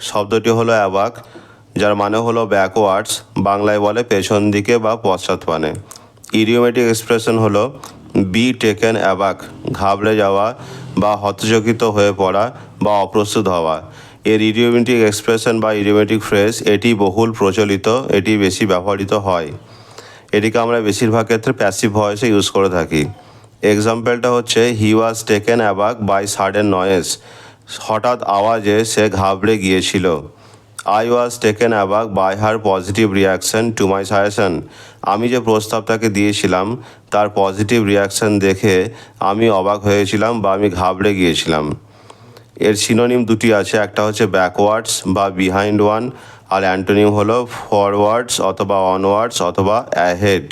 শব্দটি হলো অ্যাবাক, যার মানে হলো ব্যাকওয়ার্ডস, বাংলায় বলে পেছন দিকে বা পশ্চাৎপানে। ইডিওমেটিক এক্সপ্রেশন হলো বি টেকেন অ্যাবাক, ঘাবড়ে যাওয়া বা হতচকিত হয়ে পড়া বা অপ্রস্তুত হওয়া। এর ইডিওমেটিক এক্সপ্রেশন বা ইডিওমেটিক ফ্রেজ এটি বহুল প্রচলিত, এটি বেশি ব্যবহৃত হয়। এটিকে আমরা বেশিরভাগ ক্ষেত্রে প্যাসিভ ভয়েসে ইউজ করে থাকি। এক্সাম্পলটা হচ্ছে he was taken aback by sudden noise, হঠাৎ আওয়াজে সে ঘাবড়ে গিয়েছিল। I was taken aback by her positive reaction to my suggestion, আমি যে প্রস্তাবটাকে দিয়েছিলাম তার পজিটিভ রিয়াকশন দেখে আমি অবাক হয়েছিলাম বা আমি ঘাবড়ে গিয়েছিলাম। এর সিনোনিম দুটি আছে, একটা হচ্ছে ব্যাকওয়ার্ডস বা বিহাইন্ড ওয়ান, আর অ্যান্টোনিম হলো ফরওয়ার্ডস অথবা অনওয়ার্ডস অথবা অ্যাহেড।